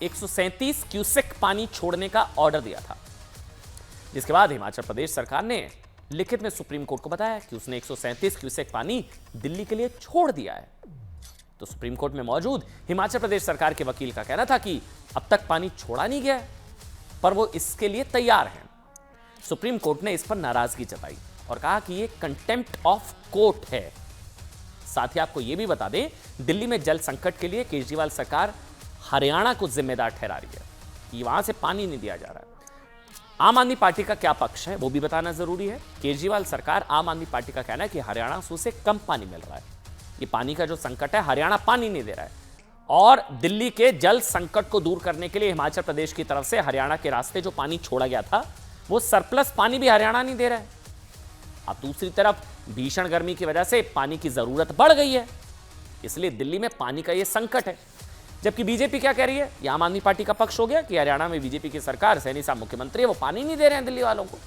137 क्यूसेक पानी छोड़ने का ऑर्डर दिया था, जिसके बाद हिमाचल प्रदेश सरकार ने लिखित में सुप्रीम कोर्ट को बताया कि उसने 137 क्यूसेक पानी दिल्ली के लिए छोड़ दिया है। तो सुप्रीम कोर्ट में मौजूद हिमाचल प्रदेश सरकार के वकील का कहना था कि अब तक पानी छोड़ा नहीं गया है, पर वो इसके लिए तैयार हैं। सुप्रीम कोर्ट ने इस पर नाराजगी जताई और कहा कि ये कंटेम्प्ट ऑफ कोर्ट है। साथ ही आपको यह भी बता दें, दिल्ली में जल संकट के लिए केजरीवाल सरकार हरियाणा को जिम्मेदार ठहरा रही है कि वहां से पानी नहीं दिया जा रहा है। आम आदमी पार्टी का क्या पक्ष है वो भी बताना जरूरी है। केजरीवाल सरकार, आम आदमी पार्टी का कहना है कि हरियाणा से कम पानी मिल रहा है, ये पानी का जो संकट है, हरियाणा पानी नहीं दे रहा है और दिल्ली के जल संकट को दूर करने के लिए हिमाचल प्रदेश की तरफ से हरियाणा के रास्ते जो पानी छोड़ा गया था वो सरप्लस पानी भी हरियाणा नहीं दे रहा है। अब दूसरी तरफ भीषण गर्मी की वजह से पानी की जरूरत बढ़ गई है, इसलिए दिल्ली में पानी का ये संकट है। जबकि बीजेपी क्या कह रही है, ये आम आदमी पार्टी का पक्ष हो गया कि हरियाणा में बीजेपी की सरकार, सैनी साहब मुख्यमंत्री है, वो पानी नहीं दे रहे हैं दिल्ली वालों को।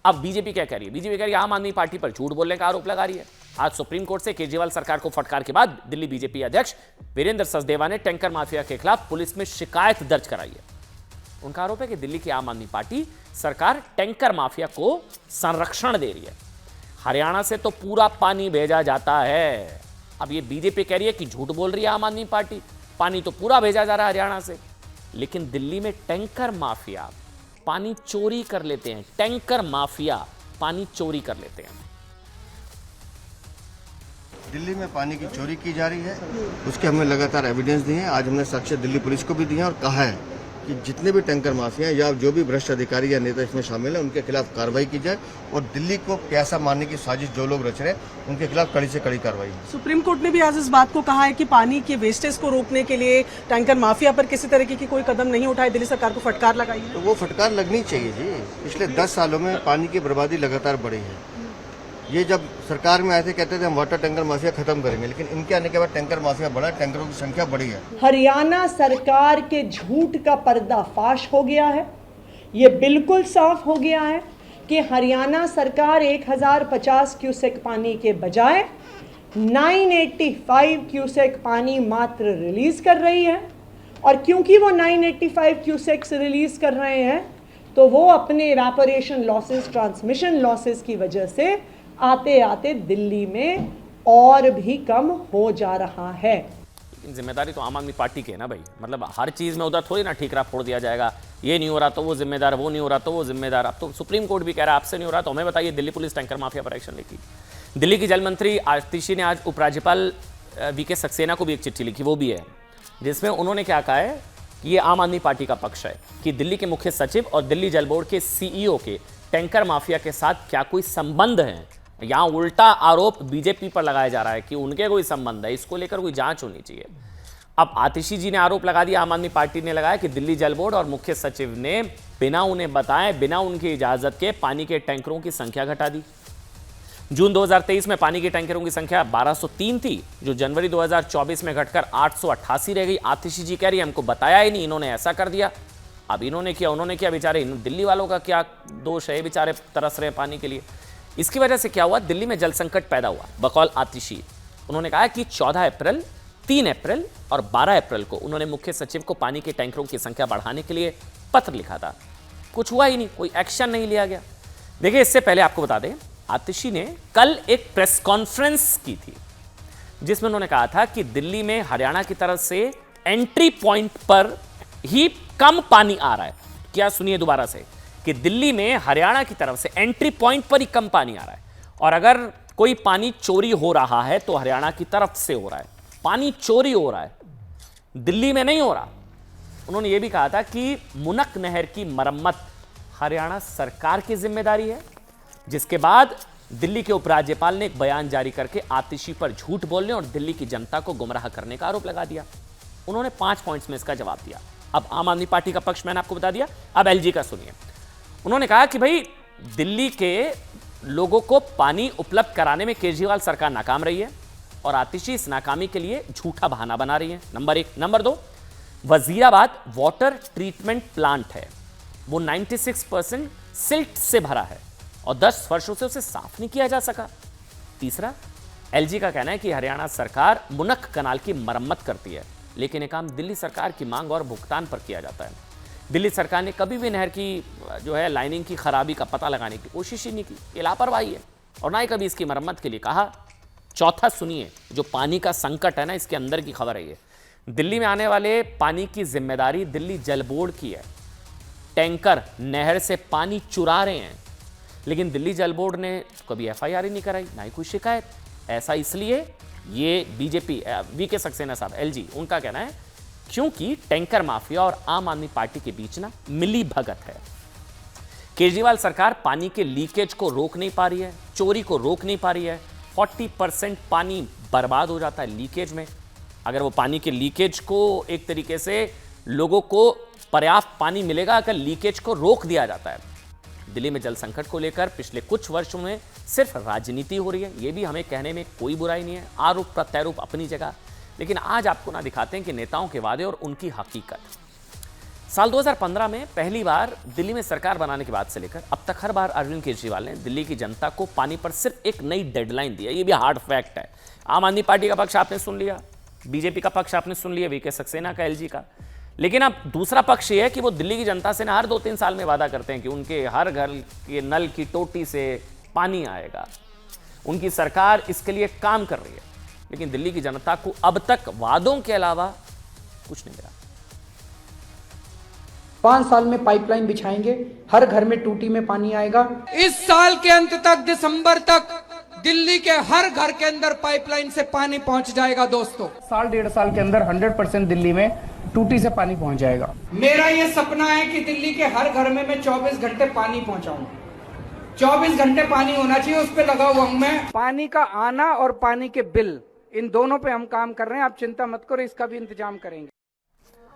अब बीजेपी क्या कह रही है, बीजेपी कह रही है आम आदमी पार्टी पर झूठ बोलने का आरोप लगा रही है। आज सुप्रीम कोर्ट से केजरीवाल सरकार को फटकार के बाद दिल्ली बीजेपी अध्यक्ष वीरेंद्र सचदेवा ने टैंकर माफिया के खिलाफ पुलिस में शिकायत दर्ज कराई है। उनका आरोप है कि दिल्ली की आम आदमी पार्टी सरकार टैंकर माफिया को संरक्षण दे रही है। हरियाणा से तो पूरा पानी भेजा जाता है। अब ये बीजेपी कह रही है कि झूठ बोल रही है आम आदमी पार्टी, पानी तो पूरा भेजा जा रहा है हरियाणा से, लेकिन दिल्ली में टैंकर माफिया पानी चोरी कर लेते हैं। टैंकर माफिया पानी चोरी कर लेते हैं। दिल्ली में पानी की चोरी की जा रही है, उसके हमने लगातार एविडेंस दिए हैं। आज हमने साक्ष्य दिल्ली पुलिस को भी दिए हैं और कहा है कि जितने भी टैंकर माफिया या जो भी भ्रष्ट अधिकारी या नेता इसमें शामिल हैं उनके खिलाफ कार्रवाई की जाए और दिल्ली को प्यासा मारने की साजिश जो लोग रच रहे हैं उनके खिलाफ कड़ी से कड़ी कार्रवाई। सुप्रीम कोर्ट ने भी आज इस बात को कहा है कि पानी के वेस्टेज को रोकने के लिए टैंकर माफिया पर किसी तरीके की कोई कदम नहीं उठाए, दिल्ली सरकार को फटकार लगाई है। तो वो फटकार लगनी चाहिए जी। पिछले 10 सालों में पानी की बर्बादी लगातार बढ़ी है। ये जब सरकार में आए थे कहते थे हम वाटर टैंकर माफिया खत्म करेंगे, लेकिन इनके आने के बाद टैंकर माफिया बढ़ा, टैंकरों की संख्या बढ़ी है। हरियाणा सरकार के झूठ का पर्दाफाश हो गया है। ये बिल्कुल साफ हो गया है कि हरियाणा सरकार 1050 क्यूसेक पानी के बजाय 985 क्यूसेक पानी मात्र रिलीज कर रही है। और क्योंकि वो 985 क्यूसेक्स रिलीज कर रहे हैं तो वो अपने इवेपोरेशन लॉसेस, ट्रांसमिशन लॉसेस की वजह से आते आते दिल्ली में और भी कम हो जा रहा है। लेकिन जिम्मेदारी तो आम आदमी पार्टी की है ना भाई, मतलब हर चीज में उधर थोड़ी ना ठीकरा फोड़ दिया जाएगा, ये नहीं हो रहा तो वो जिम्मेदार, वो नहीं हो रहा तो वो जिम्मेदार। अब तो सुप्रीम कोर्ट भी कह रहा है आपसे नहीं हो रहा तो हमें बताइए। दिल्ली पुलिस टैंकर माफिया पर एक्शन लेगी। दिल्ली की जल मंत्री आतिशी ने आज उपराज्यपाल वीके सक्सेना को भी एक चिट्ठी लिखी, वो भी है, जिसमें उन्होंने क्या कहा है कि ये आम आदमी पार्टी का पक्ष है कि दिल्ली के मुख्य सचिव और दिल्ली जल बोर्ड के सीईओ के टैंकर माफिया के साथ क्या कोई संबंध है। यहां उल्टा आरोप बीजेपी पर लगाया जा रहा है कि उनके कोई संबंध है, इसको लेकर कोई जांच होनी चाहिए। अब आतिशी जी ने आरोप लगा दिया, आम आदमी पार्टी ने लगाया कि दिल्ली जल बोर्ड और मुख्य सचिव ने बिना उन्हें बताए, बिना उनकी इजाजत के पानी के टैंकरों की संख्या घटा दी। जून 2023 में पानी के टैंकरों की संख्या 1203 थी, जो जनवरी 2024 में घटकर 888 रह गई। आतिशी जी कह रही है हमको बताया ही नहीं, इन्होंने ऐसा कर दिया। अब इन्होंने किया, उन्होंने किया, बेचारे दिल्ली वालों का क्या दोष है, बेचारे तरस रहे पानी के लिए। इसकी वजह से क्या हुआ, दिल्ली में जल संकट पैदा हुआ। बकौल आतिशी उन्होंने कहा कि 14 अप्रैल, 3 अप्रैल और 12 अप्रैल को उन्होंने मुख्य सचिव को पानी के टैंकरों की संख्या बढ़ाने के लिए पत्र लिखा था। कुछ हुआ ही नहीं, कोई एक्शन नहीं लिया गया। देखिए, इससे पहले आपको बता दें, आतिशी ने कल एक प्रेस कॉन्फ्रेंस की थी जिसमें उन्होंने कहा था कि दिल्ली में हरियाणा की तरफ से एंट्री पॉइंट पर ही कम पानी आ रहा है। क्या, सुनिए दोबारा से, कि दिल्ली में हरियाणा की तरफ से एंट्री पॉइंट पर ही कम पानी आ रहा है और अगर कोई पानी चोरी हो रहा है तो हरियाणा की तरफ से हो रहा है। पानी चोरी हो रहा है, दिल्ली में नहीं हो रहा। उन्होंने यह भी कहा था कि मुनक नहर की मरम्मत हरियाणा सरकार की जिम्मेदारी है, जिसके बाद दिल्ली के उपराज्यपाल ने एक बयान जारी करके आतिशी पर झूठ बोलने और दिल्ली की जनता को गुमराह करने का आरोप लगा दिया। उन्होंने 5 पॉइंट्स में इसका जवाब दिया। अब आम आदमी पार्टी का पक्ष मैंने आपको बता दिया, अब एलजी का सुनिए। उन्होंने कहा कि भाई दिल्ली के लोगों को पानी उपलब्ध कराने में केजरीवाल सरकार नाकाम रही है और आतिशी इस नाकामी के लिए झूठा बहाना बना रही है, number 1। Number 2, Wazirabad water treatment plant है, वो 96% सिल्ट से भरा है और 10 वर्षों से उसे साफ नहीं किया जा सका। तीसरा, एलजी का कहना है कि हरियाणा सरकार मुनक कनाल की मरम्मत करती है, लेकिन यह काम दिल्ली सरकार की मांग और भुगतान पर किया जाता है। दिल्ली सरकार ने कभी भी नहर की जो है लाइनिंग की खराबी का पता लगाने की कोशिश ही नहीं की, ये लापरवाही है, और ना ही कभी इसकी मरम्मत के लिए कहा। चौथा सुनिए, जो पानी का संकट है ना, इसके अंदर की खबर है ये। दिल्ली में आने वाले पानी की जिम्मेदारी दिल्ली जल बोर्ड की है। टैंकर नहर से पानी चुरा रहे हैं, लेकिन दिल्ली जल बोर्ड ने कभी एफआईआर ही नहीं कराई, ना ही कोई शिकायत। ऐसा इसलिए, ये बीजेपी वीके सक्सेना साहब एलजी, उनका कहना है क्योंकि टैंकर माफिया और आम आदमी पार्टी के बीच ना मिली भगत है। केजरीवाल सरकार पानी के लीकेज को रोक नहीं पा रही है, चोरी को रोक नहीं पा रही है। 40% पानी बर्बाद हो जाता है लीकेज में। अगर वो पानी के लीकेज को एक तरीके से लोगों को पर्याप्त पानी मिलेगा अगर लीकेज को रोक दिया जाता है। दिल्ली में जल संकट को लेकर पिछले कुछ वर्षों में सिर्फ राजनीति हो रही है, ये भी हमें कहने में कोई बुराई नहीं है, आरोप प्रत्यारोप अपनी जगह। लेकिन आज आपको ना दिखाते हैं कि नेताओं के वादे और उनकी हकीकत। साल 2015 में पहली बार दिल्ली में सरकार बनाने के बाद से लेकर अब तक हर बार अरविंद केजरीवाल ने दिल्ली की जनता को पानी पर सिर्फ एक नई डेडलाइन दी है। ये भी हार्ड फैक्ट है। आम आदमी पार्टी का पक्ष आपने सुन लिया, बीजेपी का पक्ष आपने सुन लिया, वीके सक्सेना का, एलजी का। लेकिन अब दूसरा पक्ष ये है कि वो दिल्ली की जनता से ना हर 2-3 साल में वादा करते हैं कि उनके हर घर के नल की टोटी से पानी आएगा। उनकी सरकार इसके लिए काम कर रही है, लेकिन दिल्ली की जनता को अब तक वादों के अलावा कुछ नहीं मिला। 5 साल में पाइपलाइन बिछाएंगे, हर घर में टूटी में पानी आएगा। इस साल के अंत तक, दिसंबर तक, दिल्ली के हर घर के अंदर पाइपलाइन से पानी पहुंच जाएगा। दोस्तों, साल 1.5 साल के अंदर 100% दिल्ली में टूटी से पानी पहुंच जाएगा। मेरा ये सपना है कि दिल्ली के हर घर में मैं 24 घंटे पानी पहुंचाऊं। 24 घंटे पानी होना चाहिए, उस पर लगा हुआ हूं मैं। पानी का आना और पानी के बिल, इन दोनों पे हम काम कर रहे हैं। आप चिंता मत करो, इसका भी इंतजाम करेंगे।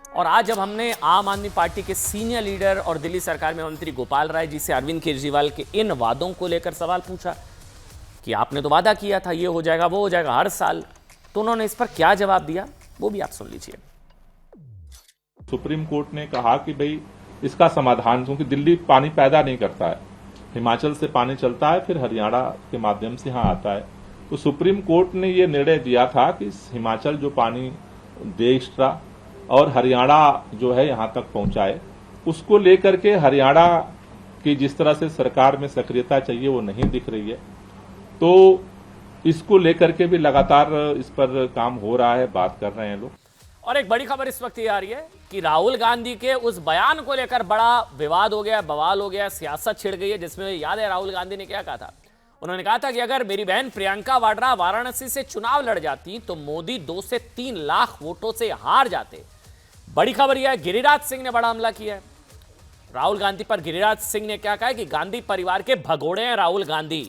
और आज जब हमने आम आदमी पार्टी के सीनियर लीडर और दिल्ली सरकार में मंत्री गोपाल राय जी से अरविंद केजरीवाल के इन वादों को लेकर सवाल पूछा कि आपने तो वादा किया था ये हो जाएगा वो हो जाएगा हर साल, तो उन्होंने इस पर क्या जवाब दिया वो भी आप सुन लीजिए। सुप्रीम कोर्ट ने कहा कि भाई इसका समाधान, क्योंकि दिल्ली पानी पैदा नहीं करता है, हिमाचल से पानी चलता है, फिर हरियाणा के माध्यम से यहाँ आता है। तो सुप्रीम कोर्ट ने ये निर्णय दिया था कि हिमाचल जो पानी दे एक्स्ट्रा और हरियाणा जो है यहाँ तक पहुंचाए, उसको लेकर के हरियाणा की जिस तरह से सरकार में सक्रियता चाहिए वो नहीं दिख रही है। तो इसको लेकर के भी लगातार इस पर काम हो रहा है, बात कर रहे हैं लोग। और एक बड़ी खबर इस वक्त ये आ रही है कि राहुल गांधी के उस बयान को लेकर बड़ा विवाद हो गया, बवाल हो गया, सियासत छिड़ गई है, जिसमें याद है राहुल गांधी ने क्या कहा था। उन्होंने कहा था कि अगर मेरी बहन प्रियंका वाड्रा वाराणसी से चुनाव लड़ जाती तो मोदी 2 से 3 लाख वोटों से हार जाते। बड़ी खबर यह है, गिरिराज सिंह ने बड़ा हमला किया है राहुल गांधी पर। गिरिराज सिंह ने क्या कहा है कि गांधी परिवार के भगोड़े हैं राहुल गांधी।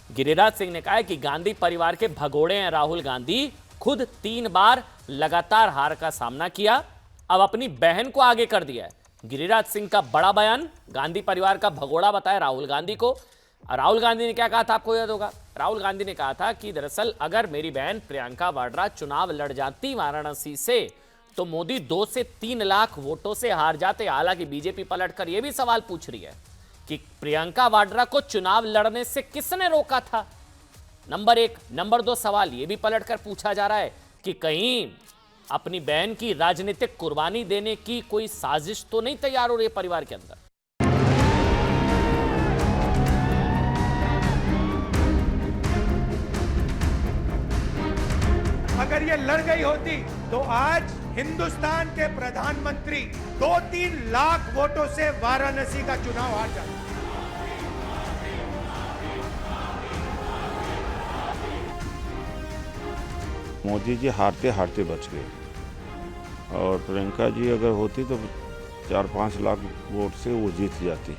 गिरिराज सिंह ने कहा है कि गांधी परिवार के भगोड़े हैं राहुल गांधी। खुद 3 बार लगातार हार का सामना किया, अब अपनी बहन को आगे कर दिया है। गिरिराज सिंह का बड़ा बयान, गांधी परिवार का भगोड़ा बताया राहुल गांधी को। राहुल गांधी ने क्या कहा था आपको याद होगा। राहुल गांधी ने कहा था कि दरअसल अगर मेरी बहन प्रियंका वाड्रा चुनाव लड़ जाती वाराणसी से तो मोदी 2 से 3 लाख वोटों से हार जाते। हालांकि बीजेपी पलटकर यह भी सवाल पूछ रही है कि प्रियंका वाड्रा को चुनाव लड़ने से किसने रोका था, नंबर 1। नंबर 2 सवाल यह भी पलटकर पूछा जा रहा है कि कहीं अपनी बहन की राजनीतिक कुर्बानी देने की कोई साजिश तो नहीं तैयार हो रही है परिवार के अंदर। अगर ये लड़ गई होती तो आज हिंदुस्तान के प्रधानमंत्री 2-3 लाख वोटों से वाराणसी का चुनाव हार जाते। मोदी जी हारते हारते बच गए और प्रियंका जी अगर होती तो 4-5 लाख वोट से वो जीत जाती।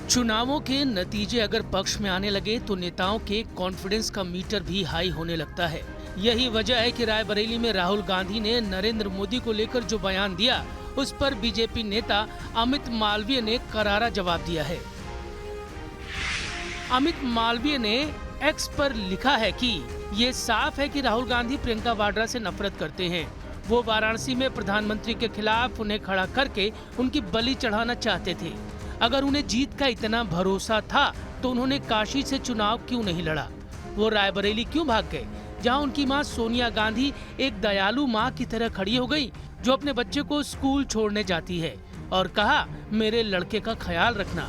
चुनावों के नतीजे अगर पक्ष में आने लगे तो नेताओं के कॉन्फिडेंस का मीटर भी हाई होने लगता है। यही वजह है कि रायबरेली में राहुल गांधी ने नरेंद्र मोदी को लेकर जो बयान दिया उस पर बीजेपी नेता अमित मालवीय ने करारा जवाब दिया है। अमित मालवीय ने एक्स पर लिखा है कि ये साफ है कि राहुल गांधी प्रियंका वाड्रा से नफरत करते हैं। वो वाराणसी में प्रधानमंत्री के खिलाफ उन्हें खड़ा करके उनकी बलि चढ़ाना चाहते थे। अगर उन्हें जीत का इतना भरोसा था तो उन्होंने काशी से चुनाव क्यों नहीं लड़ा। वो रायबरेली क्यों भाग गए, जहां उनकी मां सोनिया गांधी एक दयालु मां की तरह खड़ी हो गई, जो अपने बच्चे को स्कूल छोड़ने जाती है और कहा मेरे लड़के का ख्याल रखना,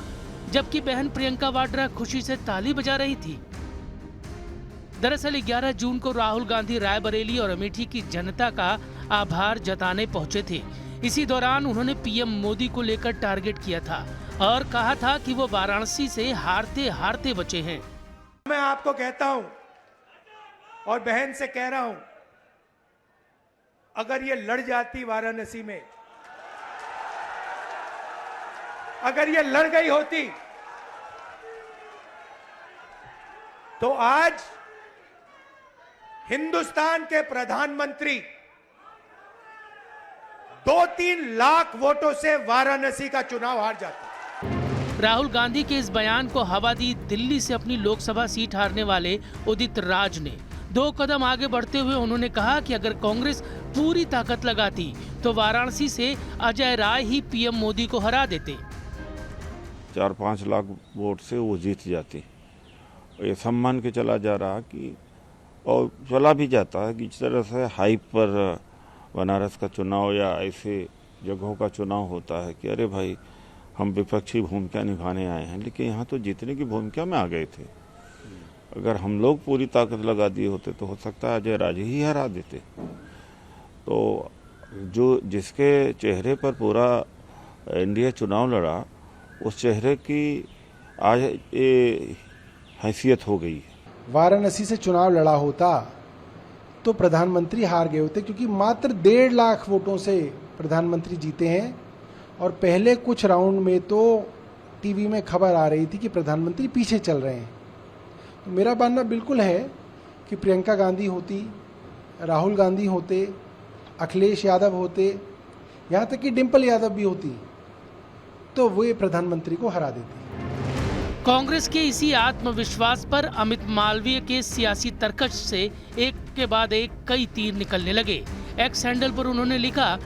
जबकि बहन प्रियंका वाड्रा खुशी से ताली बजा रही थी। दरअसल 11 जून को राहुल गांधी रायबरेली और अमेठी की जनता का आभार जताने पहुंचे थे। इसी दौरान उन्होंने पीएम मोदी को लेकर टारगेट किया था और कहा था कि वो वाराणसी से हारते हारते बचे हैं। मैं आपको कहता हूं और बहन से कह रहा हूं, अगर ये लड़ जाती वाराणसी में, अगर ये लड़ गई होती तो आज हिंदुस्तान के प्रधानमंत्री 2-3 लाख वोटों से वाराणसी का चुनाव हार जाते। राहुल गांधी के इस बयान को हवा दी दिल्ली से अपनी लोकसभा सीट हारने वाले उदित राज ने। 2 कदम आगे बढ़ते हुए उन्होंने कहा कि अगर कांग्रेस पूरी ताकत लगाती तो वाराणसी से अजय राय ही पीएम मोदी को हरा देते। 4-5 लाख वोट से वो जीत जाती। ये सम्मान के चला जा रहा कि, और चला भी जाता है कि जिस तरह से हाइप पर बनारस का चुनाव या ऐसे जगहों का चुनाव होता है कि अरे भाई हम विपक्षी भूमिका निभाने आए हैं, लेकिन यहाँ तो जीतने की भूमिका में आ गए थे। अगर हम लोग पूरी ताकत लगा दिए होते तो हो सकता है अजय राजे ही हरा देते। तो जो जिसके चेहरे पर पूरा इंडिया चुनाव लड़ा, उस चेहरे की आज ये हैसियत हो गई है। वाराणसी से चुनाव लड़ा होता तो प्रधानमंत्री हार गए होते, क्योंकि मात्र 1.5 लाख वोटों से प्रधानमंत्री जीते हैं। और पहले कुछ राउंड में तो टीवी में खबर आ रही थी कि प्रधानमंत्री पीछे चल रहे हैं। तो मेरा मानना बिल्कुल है कि प्रियंका गांधी होती, राहुल गांधी होते, अखिलेश यादव होते, यहाँ तक कि डिम्पल यादव भी होती, तो वे प्रधानमंत्री को हरा देते। कांग्रेस के इसी आत्मविश्वास पर अमित मालवीय के सियासी तर्कश से एक के बाद एक कई तीर निकलने लगे। एक्स हैंडल पर उन्होंने लिखा,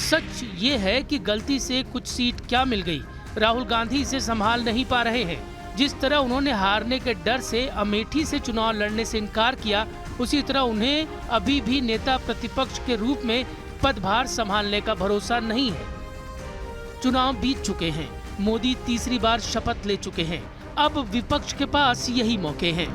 सच ये है कि गलती से कुछ सीट क्या मिल गई, राहुल गांधी इसे संभाल नहीं पा रहे हैं। जिस तरह उन्होंने हारने के डर से अमेठी से चुनाव लड़ने से इनकार किया, उसी तरह उन्हें अभी भी नेता प्रतिपक्ष के रूप में पदभार संभालने का भरोसा नहीं है। चुनाव बीत चुके हैं, मोदी तीसरी बार शपथ ले चुके हैं। अब विपक्ष के पास यही मौके हैं।